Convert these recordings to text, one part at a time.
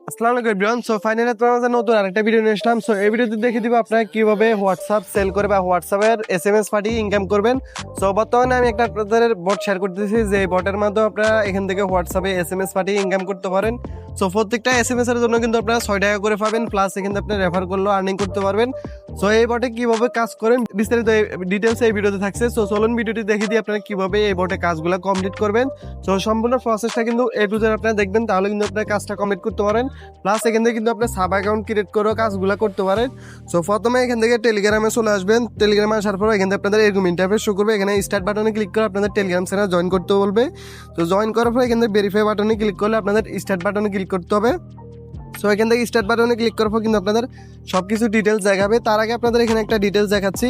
আসসালামু আলাইকুম everyone. So finally তোমার মাঝে নতুন আরেকটা ভিডিও নিয়ে আসলাম। সো এই ভিডিওতে দেখিয়ে দিব আপনারা কিভাবে হোয়াটসঅ্যাপ সেল করে বা হোয়াটসঅ্যাপের এসএমএস পাঠিয়ে ইনকাম করবেন। সো বর্তমানে আমি একটা আপনাদের বট শেয়ার করতেছি, যে বটের মাধ্যমে আপনারা এখান থেকে হোয়াটসঅ্যাপে এসএমএস পাঠিয়ে ইনকাম করতে পারেন। সো প্রত্যেকটা এসএমএস এর জন্য কিন্তু আপনারা 6 টাকা করে পাবেন, প্লাস এখানে আপনি রেফার করলেও আর্নিং করতে পারবেন। সো এই বটে কিভাবে কাজ করেন বিস্তারিত ডিটেলস এই ভিডিওতে থাকছে। সো চলুন ভিডিওটি দেখিয়ে দিই আপনারা কিভাবে এই বটে কাজগুলো কমপ্লিট করবেন। সো সম্পূর্ণ প্রসেসটা কিন্তু এ টু জেড আপনারা দেখবেন, তাহলে কিন্তু আপনারা কাজটা কমপ্লিট করতে পারেন। প্লাস এখান থেকে কিন্তু আপনি সাব অ্যাকাউন্ট ক্রিয়েট করেও কাজগুলো করতে পারেন। সো প্রথমে এখান থেকে টেলিগ্রামে চলে আসবেন। টেলিগ্রামে আসার পর এখান থেকে আপনাদের এরকম ইন্টারফেস শো করবে। এখানে স্টার্ট বাটনে ক্লিক করে আপনাদের টেলিগ্রাম চ্যানেল জয়েন করতে বলবে। তো জয়েন করার পর এখান থেকে ভেরিফাই বাটনে ক্লিক করলে আপনাদের স্টার্ট বাটনে ক্লিক করতে হবে। সো এখান থেকে স্টার্ট বাটনে ক্লিক করার পর কিন্তু আপনাদের সব কিছু ডিটেলস দেখাবে। তার আগে আপনাদের এখানে একটা ডিটেলস দেখাচ্ছি।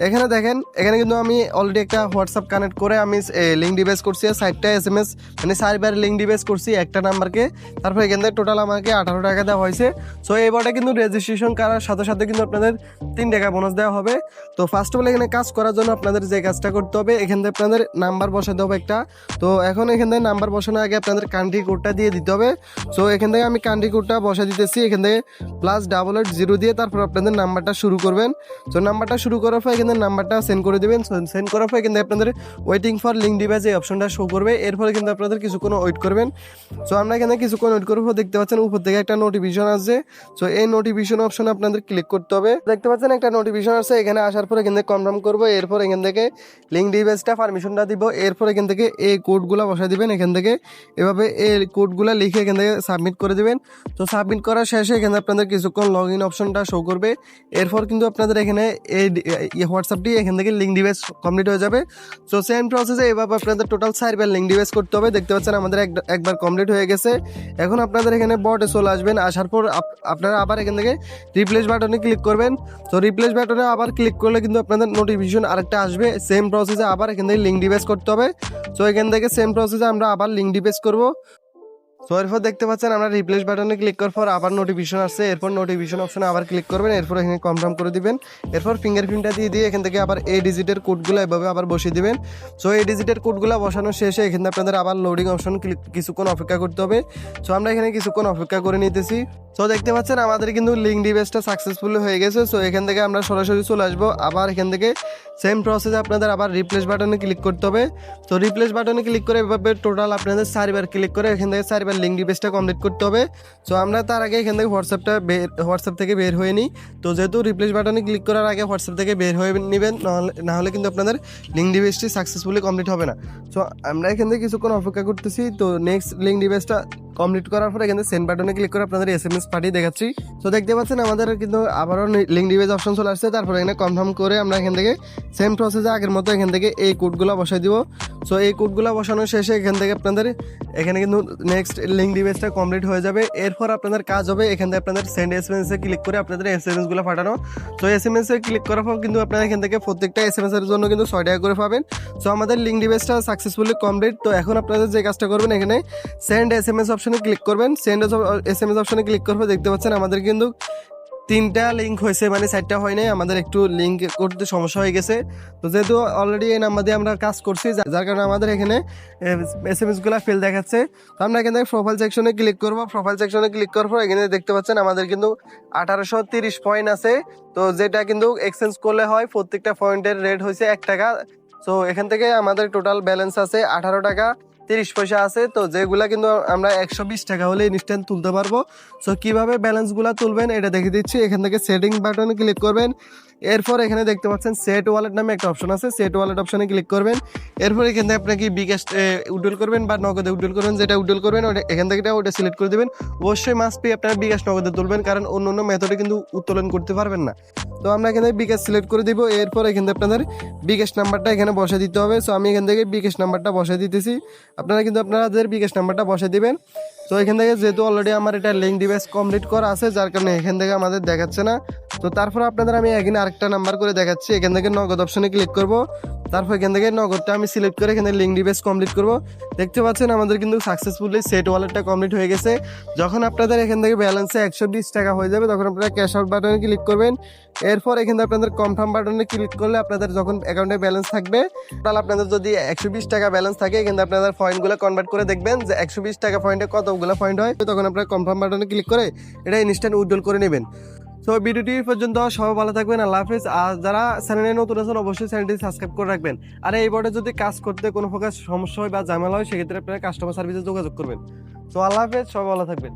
এখানে দেখেন, এখানে কিন্তু আমি অলরেডি একটা হোয়াটসঅ্যাপ কানেক্ট করে আমি লিঙ্ক ডিভাইস করছি, আর 60টা এসএমএস মানে 4বার লিঙ্ক ডিভাইস করছি একটা নাম্বারকে। তারপর এখান থেকে টোটাল আমাকে 18 টাকা দেওয়া হয়েছে। সো এইবারটা কিন্তু রেজিস্ট্রেশন করার সাথে সাথে কিন্তু আপনাদের 3 টাকা বোনাস দেওয়া হবে। তো ফার্স্ট অফ অল এখানে কাজ করার জন্য আপনাদের যে কাজটা করতে হবে, এখান থেকে আপনাদের নাম্বার বসাতে হবে একটা। তো এখন এখান থেকে নাম্বার বসানোর আগে আপনাদের কান্ট্রি কোডটা দিয়ে দিতে হবে। সো এখান থেকে আমি কান্ট্রি কোডটা বসা দিতেছি, এখান থেকে +880 দিয়ে তারপর আপনাদের নাম্বারটা শুরু করবেন। সো নাম্বারটা শুরু করার পর এখানে নাম্বারটা সেন্ড করে দেবেন। সেন্ড করার পর কিন্তু আপনাদের ওয়েটিং ফর লিঙ্ক ডিভাইস এই অপশনটা শো করবে। এরপরে কিন্তু আপনাদের কিছুক্ষণ ওয়েট করবেন। সো আমরা এখানে কিছুক্ষণ ওয়েট করার পর দেখতে পাচ্ছেন উপর থেকে একটা নোটিফিকেশন আসছে। সো এই নোটিফিকেশন অপশনে আপনাদের ক্লিক করতে হবে। দেখতে পাচ্ছেন একটা নোটিফিকেশন আসছে, এখানে আসার পর এখান থেকে কনফার্ম করবো। এরপর এখান থেকে লিঙ্ক ডিভাইসটা পারমিশনটা দিব। এরপর এখান থেকে এই কোডগুলো বসাই দিবেন। এখান থেকে এভাবে এই কোডগুলো লিখে এখান থেকে সাবমিট করে দেবেন। তো সাবমিট করার শেষে এখানে আপনাদের কিছুক্ষণ লগ ইন অপশনটা শো করবে। এরপর কিন্তু আপনাদের এখানে এই হোয়াটসঅ্যাপটি এখান থেকে লিঙ্ক ডিভাইস কমপ্লিট হয়ে যাবে। সো সেম প্রসেসে এভাবে আপনাদের টোটাল 4বার লিঙ্ক ডিভাইস করতে হবে। দেখতে পাচ্ছেন আমাদের একবার কমপ্লিট হয়ে গেছে। এখন আপনাদের এখানে বটে চলে আসবেন। আসার পর আপনারা আবার এখান থেকে রিপ্লেস বাটনে ক্লিক করবেন। তো রিপ্লেস বাটনে আবার ক্লিক করলে কিন্তু আপনাদের নোটিফিকেশন আরেকটা আসবে। সেম প্রসেসে আবার এখান থেকে লিঙ্ক ডিভাইস করতে হবে। সো এখান থেকে সেম প্রসেসে আমরা আবার লিঙ্ক ডিভাইস করব। সো এরপর দেখতে পাচ্ছেন আমরা রিপ্লেস বাটনে ক্লিক করার পর আবার নোটিফিকেশন আসছে। এরপর নোটিফিকেশন অপশনে আবার ক্লিক করবেন। এরপর এখানে কনফার্ম করে দিবেন। এরপর ফিঙ্গারপ্রিন্টটা দিয়ে এখান থেকে আবার এই ডিজিটের কোডগুলো এভাবে আবার বসিয়ে দিবেন। সো এই ডিজিটের কোডগুলো বসানোর শেষে এখানে আপনাদের আবার লোডিং অপশন কিছুক্ষণ অপেক্ষা করতে হবে। সো আমরা এখানে কিছুক্ষণ অপেক্ষা করে নিতেছি। সো দেখতে পাচ্ছেন আমাদের কিন্তু লিঙ্ক ডিভাইসটা সাকসেসফুলি হয়ে গেছে। সো এখান থেকে আমরা সরাসরি চলে আসবো। আবার এখান থেকে সেম প্রসেসে আপনাদের আবার রিপ্লেস বাটনে ক্লিক করতে হবে। তো রিপ্লেস বাটনে ক্লিক করে এভাবে টোটাল আপনাদের 4বার ক্লিক করে এখান থেকে 4বার লিঙ্ক ডিভাইসটা কমপ্লিট করতে হবে। সো আমরা তার আগে এখান থেকে হোয়াটসঅ্যাপ থেকে বের হয়ে নিই। তো যেহেতু রিপ্লেস বাটনে ক্লিক করার আগে হোয়াটসঅ্যাপ থেকে বের হয়ে নেবেন, নাহলে কিন্তু আপনাদের লিঙ্ক ডিভাইসটি সাকসেসফুলি কমপ্লিট হবে না। সো আমরা এখান থেকে কিছুক্ষণ অপেক্ষা করতেছি। তো নেক্সট লিঙ্ক ডিভাইসটা কমপ্লিট করার পরে এখানে সেন্ড বাটনে ক্লিক করে আপনাদের এসএমএস পাঠিয়ে দেখাচ্ছি। তো দেখতে পাচ্ছেন আমাদের কিন্তু আবারও লিঙ্ক ডিভাইস অপশন চলে আসছে। তারপরে এখানে কনফার্ম করে আমরা এখান থেকে সেম প্রসেসে আগের মতো এখান থেকে এই কোডগুলো বসাই দিব। সো এই কোডগুলো বসানোর শেষে এখান থেকে আপনাদের এখানে কিন্তু নেক্সট লিঙ্ক ডিভাইসটা কমপ্লিট হয়ে যাবে। এরপর আপনাদের কাজ হবে এখান থেকে আপনাদের সেন্ড এসএমএস এ ক্লিক করে আপনাদের এসএমএসগুলো পাঠানো। তো এসএমএস এ ক্লিক করার পর কিন্তু আপনারা এখান থেকে প্রত্যেকটা এসএমএস এর জন্য কিন্তু 6 টাকা করে পাবেন। সো আমাদের লিঙ্ক ডিভাইসটা সাকসেসফুলি কমপ্লিট। তো এখন আপনাদের যে কাজটা করবেন, এখানে সেন্ড এসএমএস অপশনে ক্লিক করবেন। সেন্ড এসএমএস অপশনে ক্লিক করবে দেখতে পাচ্ছেন আমাদের কিন্তু 3টা লিঙ্ক হয়েছে, মানে 4টা হয় নাই। আমাদের একটু লিঙ্ক করতে সমস্যা হয়ে গেছে। তো যেহেতু অলরেডি এই নাম্বার দিয়ে আমরা কাজ করছি, যার কারণে আমাদের এখানে এসএমএসগুলো ফেল দেখাচ্ছে। তো আমরা এখান থেকে প্রোফাইল সেকশনে ক্লিক করবো। প্রোফাইল সেকশনে ক্লিক করার পর এখানে দেখতে পাচ্ছেন আমাদের কিন্তু 1830 পয়েন্ট আছে। তো যেটা কিন্তু এক্সচেঞ্জ করলে হয় প্রত্যেকটা পয়েন্টের রেট হয়েছে 1 টাকা। সো এখান থেকে আমাদের টোটাল ব্যালেন্স আছে 18 টাকা 30 পয়সা আছে। তো যেগুলা কিন্তু আমরা 120 টাকা হলে ইনস্ট্যান্ট তুলতে পারবো। সো কিভাবে ব্যালেন্সগুলো তুলবেন এটা দেখে দিচ্ছি। এখান থেকে সেটিং বাটনে ক্লিক করবেন। এরপর এখানে দেখতে পাচ্ছেন সেট ওয়ালেট নামে একটা অপশন আছে। সেট ওয়ালেট অপশনে ক্লিক করবেন। এরপর এখান থেকে আপনি কি বিকাশ উইথড্রল করবেন বা নগদে উইথড্রল করবেন, যেটা উইথড্রল করবেন ওটা এখান থেকে ওটা সিলেক্ট করে দেবেন। অবশ্যই মাস্ট বি আপনারা বিকাশ নগদে তুলবেন, কারণ অন্য অন্য মেথডে কিন্তু উত্তোলন করতে পারবেন না। তো আমরা এখান থেকে বিকাশ সিলেক্ট করে দিব। এরপর এখান থেকে আপনাদের বিকাশ নাম্বারটা এখানে বসে দিতে হবে। সো আমি এখান থেকে বিকাশ নাম্বারটা বসে দিতেছি। আপনারা কিন্তু আপনাদের বিকাশ নাম্বারটা বসে দিবেন। তো এখান থেকে যেহেতু অলরেডি আমার এটা লিঙ্ক ডিভাইস কমপ্লিট করা আছে, যার কারণে এখান থেকে আমাদের দেখাচ্ছে না। তো তারপর আপনাদের আমি এখানে আরেকটা নাম্বার করে দেখাচ্ছি। এখান থেকে নগদ অপশনে ক্লিক করব। তারপর এখান থেকে নগদটা আমি সিলেক্ট করে এখানে লিঙ্ক ডিভাইস কমপ্লিট করব। দেখতে পাচ্ছেন আমাদের কিন্তু সাকসেসফুলি সেট ওয়ালেটটা কমপ্লিট হয়ে গেছে। যখন আপনাদের এখান থেকে ব্যালেন্সে 120 টাকা হয়ে যাবে তখন আপনারা ক্যাশ আউট বাটনে ক্লিক করবেন। এরপর এখানে আপনাদের কনফার্ম বাটনে ক্লিক করলে আপনাদের যখন অ্যাকাউন্টে ব্যালেন্স থাকবে, তাহলে আপনাদের যদি 120 টাকা ব্যালেন্স থাকে কিন্তু আপনাদের পয়েন্টগুলো কনভার্ট করে দেখবেন যে 120 টাকা পয়েন্টে কতগুলো পয়েন্ট হয়, তখন আপনারা কনফার্ম বাটনে ক্লিক করে এটা ইনস্ট্যান্ট উইথড্রল করে নেবেন। তো ভিডিওটি এই পর্যন্ত, সবাই ভালো থাকবেন, আল্লাহ হাফেজ। আর যারা চ্যানেলে নতুন আছেন অবশ্যই চ্যানেলটি সাবস্ক্রাইব করে রাখবেন। আর এই বোর্ডে যদি কাজ করতে কোনো প্রকার সমস্যা হয় বা ঝামেলা হয় সেক্ষেত্রে আপনারা কাস্টমার সার্ভিসে যোগাযোগ করবেন। তো আল্লাহ হাফেজ, সবাই ভালো থাকবেন।